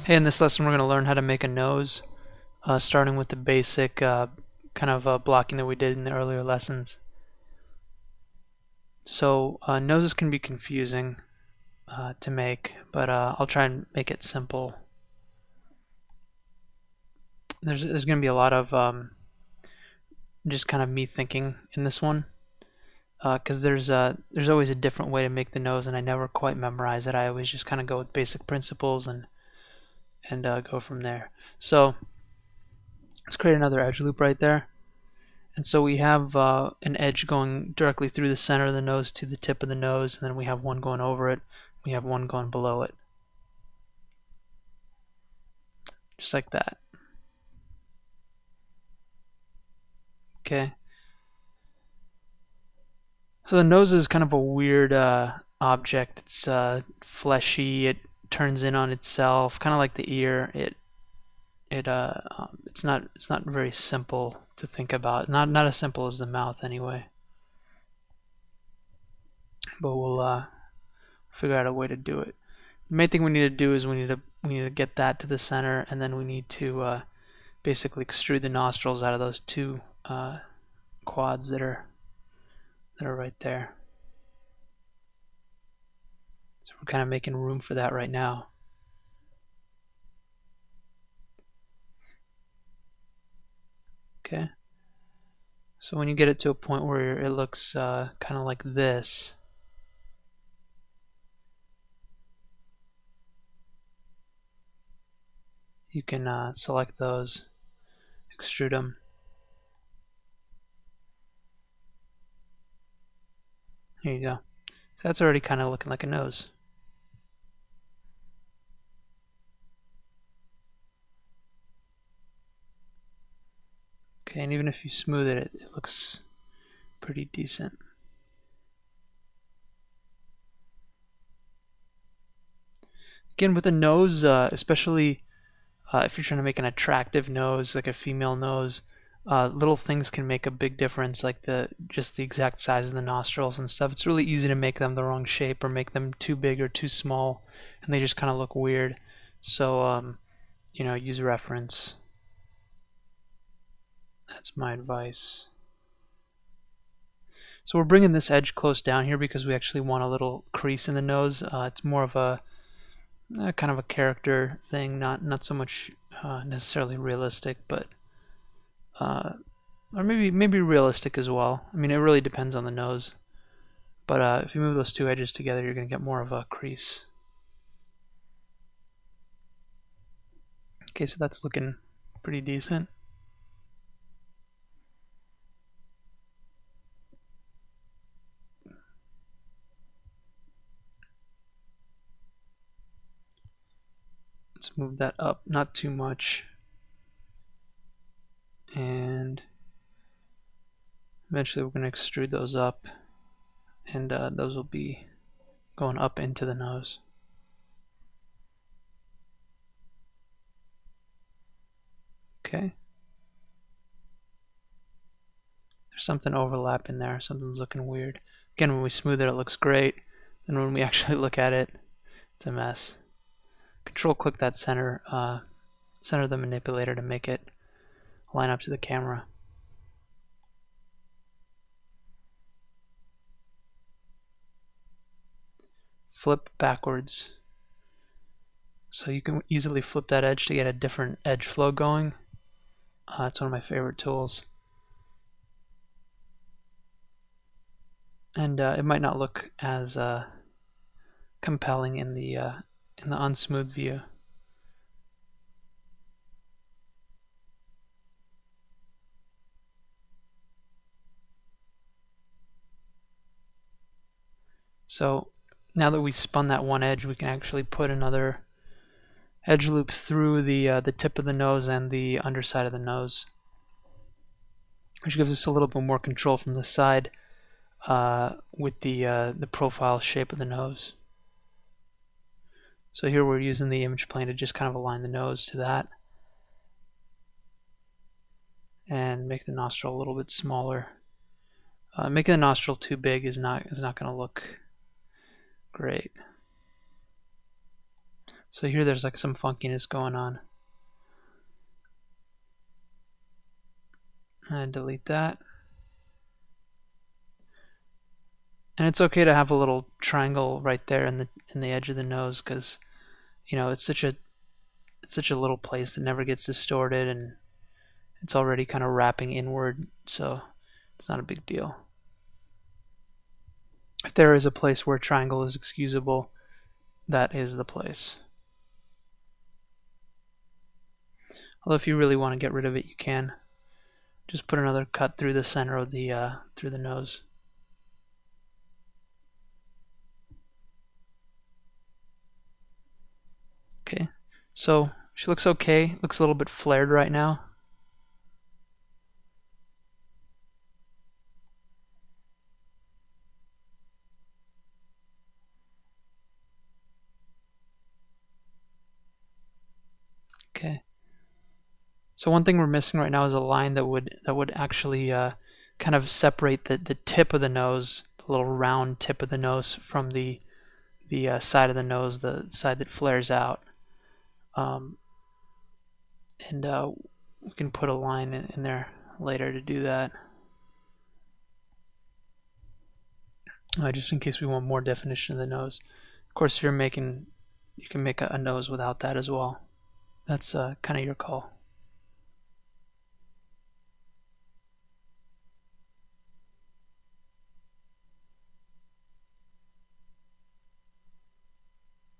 Hey, in this lesson we're going to learn how to make a nose, starting with the basic kind of blocking that we did in the earlier lessons. So noses can be confusing to make, but I'll try and make it simple. There's going to be a lot of just kind of me thinking in this one, because there's always a different way to make the nose, and I never quite memorize it. I always just kind of go with basic principles and go from there. So let's create another edge loop right there. And so we have an edge going directly through the center of the nose to the tip of the nose, and then we have one going over it. We have one going below it. Just like that. Okay. So the nose is kind of a weird object. It's fleshy. It turns in on itself, kind of like the ear. It's not very simple to think about. Not as simple as the mouth anyway. But we'll figure out a way to do it. The main thing we need to do is we need to get that to the center, and then we need to basically extrude the nostrils out of those two quads that are right there. So we're kind of making room for that right now. Okay. So when you get it to a point where it looks kind of like this, you can select those, extrude them. There you go. So that's already kind of looking like a nose. Okay, and even if you smooth it, it looks pretty decent. Again, with a nose, especially if you're trying to make an attractive nose, like a female nose, little things can make a big difference, like just the exact size of the nostrils and stuff. It's really easy to make them the wrong shape or make them too big or too small, and they just kind of look weird. So, use reference. That's my advice. So we're bringing this edge close down here because we actually want a little crease in the nose. It's more of a kind of a character thing, not so much necessarily realistic, but or maybe realistic as well. I mean, it really depends on the nose. But if you move those two edges together, you're going to get more of a crease. Okay, so that's looking pretty decent. Let's move that up, not too much. And eventually we're going to extrude those up, and those will be going up into the nose. Okay. There's something overlapping there. Something's looking weird. Again, when we smooth it, it looks great. And when we actually look at it, it's a mess. Control click that center of the manipulator to make it line up to the camera. Flip backwards. So you can easily flip that edge to get a different edge flow going. It's one of my favorite tools. And it might not look as compelling in the unsmooth view. So now that we spun that one edge, we can actually put another edge loop through the tip of the nose and the underside of the nose, which gives us a little bit more control from the side with the profile shape of the nose. So here we're using the image plane to just kind of align the nose to that and make the nostril a little bit smaller. Making the nostril too big is not going to look great. So here there's like some funkiness going on. And delete that. And it's okay to have a little triangle right there in the edge of the nose, because it's such a little place that never gets distorted, and it's already kind of wrapping inward, so it's not a big deal. If there is a place where a triangle is excusable, that is the place. Although if you really want to get rid of it, you can. Just put another cut through the center of the through the nose. Okay, so she looks okay. Looks a little bit flared right now. Okay. So one thing we're missing right now is a line that would actually kind of separate the tip of the nose, the little round tip of the nose, from the side of the nose, the side that flares out. And we can put a line in there later to do that. Just in case we want more definition of the nose. Of course, if you're making, you can make a nose without that as well. That's kind of your call.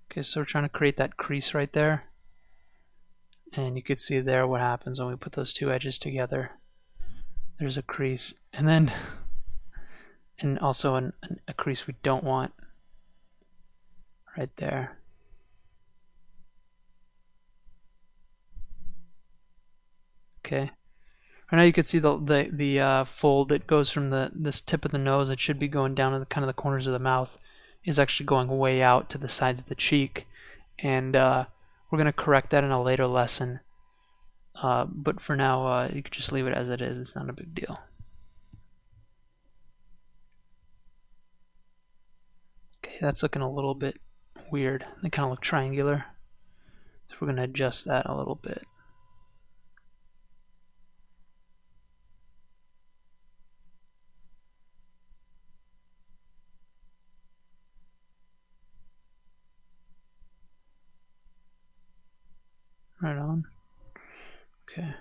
Okay, so we're trying to create that crease right there. And you can see there what happens when we put those two edges together. There's a crease, and then and also a crease we don't want right there. Okay. Right now you can see the fold that goes from this tip of the nose that should be going down to the kind of the corners of the mouth is actually going way out to the sides of the cheek, and we're going to correct that in a later lesson. But for now, you can just leave it as it is. It's not a big deal. Okay, that's looking a little bit weird. They kind of look triangular. So we're going to adjust that a little bit. Right on. Okay.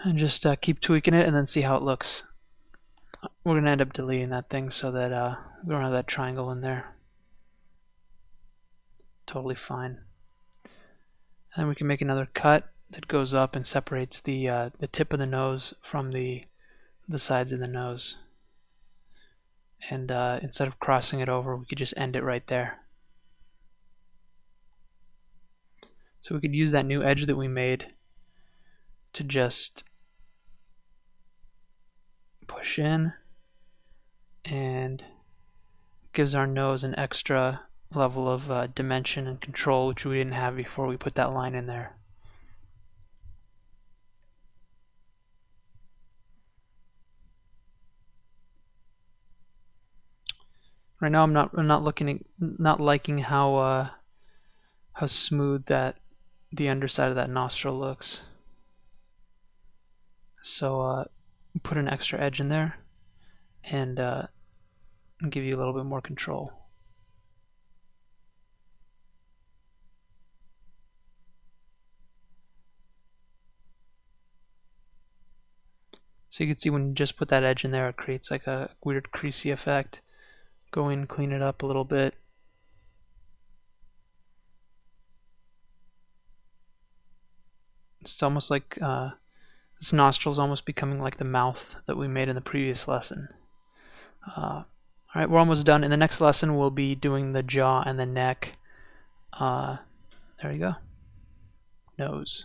And just keep tweaking it and then see how it looks. We're going to end up deleting that thing so that we don't have that triangle in there. Totally fine. And then we can make another cut that goes up and separates the tip of the nose from the sides of the nose. And instead of crossing it over, we could just end it right there. So we could use that new edge that we made to just push in, and gives our nose an extra level of dimension and control, which we didn't have before we put that line in there. Right now, I'm not liking how smooth that the underside of that nostril looks. So put an extra edge in there and give you a little bit more control. So you can see when you just put that edge in there, it creates like a weird creasy effect. Go in, clean it up a little bit. It's almost like this nostril is almost becoming like the mouth that we made in the previous lesson. Alright, we're almost done. In the next lesson, we'll be doing the jaw and the neck. There you go. Nose.